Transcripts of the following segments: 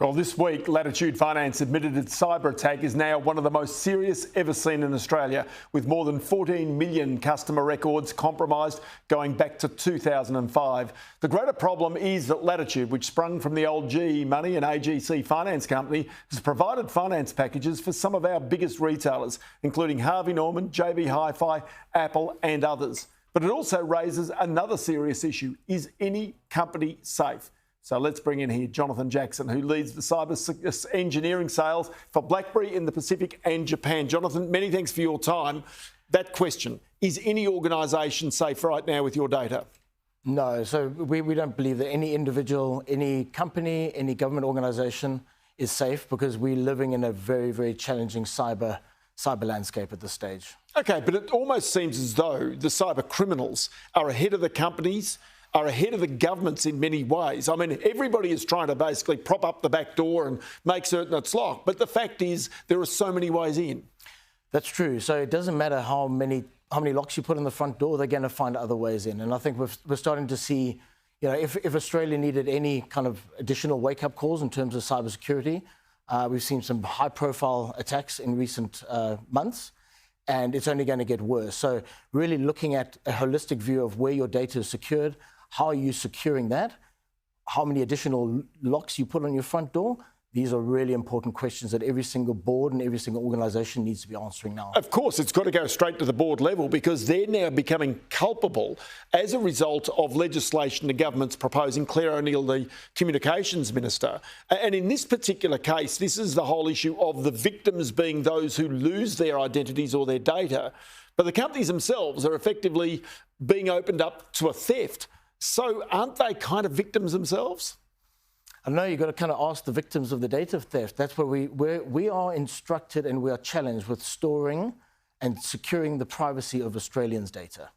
Well, this week, Latitude Finance admitted its cyber attack is now one of the most serious ever seen in Australia, with more than 14 million customer records compromised going back to 2005. The greater problem is that Latitude, which sprung from the old GE Money and AGC finance company, has provided finance packages for some of our biggest retailers, including Harvey Norman, JB Hi-Fi, Apple and others. But it also raises another serious issue. Is any company safe? So let's bring in here Jonathan Jackson, who leads the cyber engineering sales for Blackberry in the Pacific and Japan. Jonathan, many thanks for your time. That question, is any organisation safe right now with your data? No, so we don't believe that any individual, any company, any government organisation is safe, because we're living in a very, very challenging cyber landscape at this stage. OK, but it almost seems as though the cyber criminals are ahead of the companies, are ahead of the governments in many ways. I mean, everybody is trying to basically prop up the back door and make certain it's locked. But the fact is, there are so many ways in. That's true. So it doesn't matter how many locks you put in the front door, they're going to find other ways in. And I think we're starting to see, you know, if Australia needed any kind of additional wake-up calls in terms of cybersecurity, we've seen some high-profile attacks in recent months, and it's only going to get worse. So really looking at a holistic view of where your data is secured, how are you securing that? How many additional locks you put on your front door? These are really important questions that every single board and every single organisation needs to be answering now. Of course, it's got to go straight to the board level, because they're now becoming culpable as a result of legislation the government's proposing. Claire O'Neill, the Communications Minister. And in this particular case, this is the whole issue of the victims being those who lose their identities or their data. But the companies themselves are effectively being opened up to a theft. So aren't they kind of victims themselves? I know you've got to kind of ask the victims of the data theft. That's where we are instructed and we are challenged with storing and securing the privacy of Australians' data.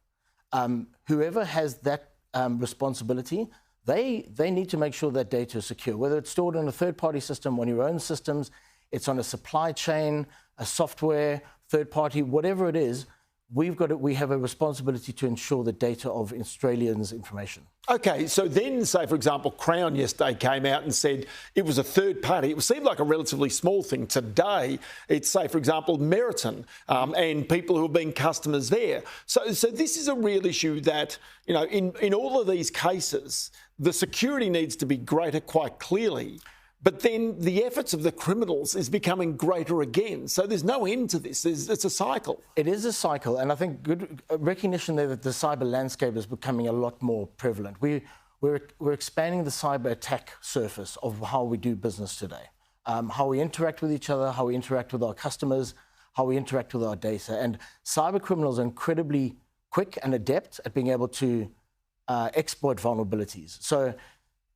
Whoever has that responsibility, they need to make sure that data is secure, whether it's stored on a third-party system, on your own systems, it's on a supply chain, a software, third-party, whatever it is. We have a responsibility to ensure the data of Australians' information. OK, so then, say, for example, Crown yesterday came out and said it was a third party. It seemed like a relatively small thing. Today, it's, say, for example, Meriton and people who have been customers there. So this is a real issue that, you know, in all of these cases, the security needs to be greater quite clearly. But then the efforts of the criminals is becoming greater again. So there's no end to this. It's a cycle. It is a cycle. And I think good recognition there that the cyber landscape is becoming a lot more prevalent. We're expanding the cyber attack surface of how we do business today, how we interact with each other, how we interact with our customers, how we interact with our data. And cyber criminals are incredibly quick and adept at being able to exploit vulnerabilities. So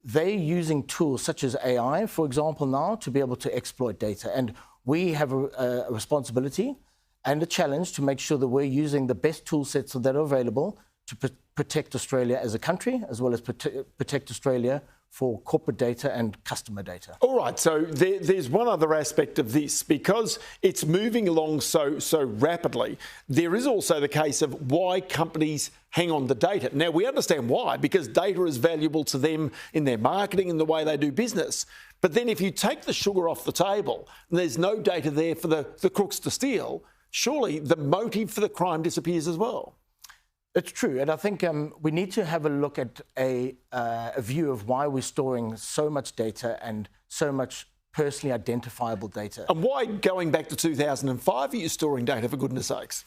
they're using tools such as AI, for example, now to be able to exploit data. And we have a responsibility and a challenge to make sure that we're using the best tool sets that are available to protect Australia as a country, as well as protect Australia for corporate data and customer data. All right, so there's one other aspect of this. Because it's moving along so rapidly, there is also the case of why companies hang on to data. Now, we understand why, because data is valuable to them in their marketing and the way they do business. But then if you take the sugar off the table and there's no data there for the crooks to steal, surely the motive for the crime disappears as well. It's true, and I think we need to have a look at a view of why we're storing so much data and so much personally identifiable data. And why, going back to 2005, are you storing data, for goodness sakes?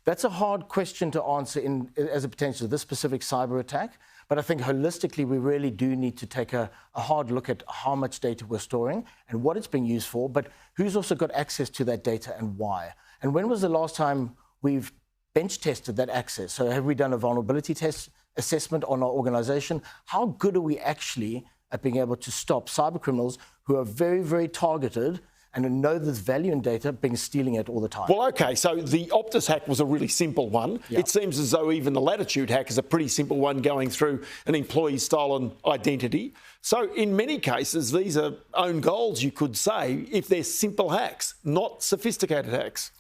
That's a hard question to answer as it pertains to this specific cyber attack, but I think holistically we really do need to take a hard look at how much data we're storing and what it's being used for, but who's also got access to that data and why. And when was the last time we've bench tested that access? So have we done a vulnerability test assessment on our organisation? How good are we actually at being able to stop cyber criminals who are very, very targeted and know there's value in data being stealing it all the time? Well, OK, so the Optus hack was a really simple one. Yep. It seems as though even the Latitude hack is a pretty simple one, going through an employee stolen identity. So in many cases, these are own goals, you could say, if they're simple hacks, not sophisticated hacks.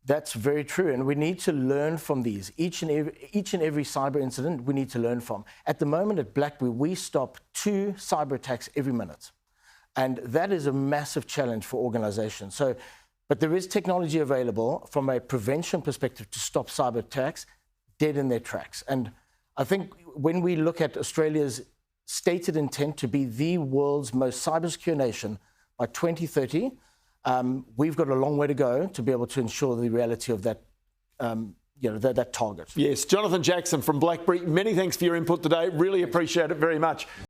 That's very true, and we need to learn from these. Each and every cyber incident we need to learn from. At the moment at Blackberry, we stop 2 cyber attacks every minute. And that is a massive challenge for organizations. So, but there is technology available from a prevention perspective to stop cyber attacks dead in their tracks. And I think when we look at Australia's stated intent to be the world's most cybersecure nation by 2030, we've got a long way to go to be able to ensure the reality of that, that target. Yes, Jonathan Jackson from Blackberry, many thanks for your input today. Really appreciate it very much.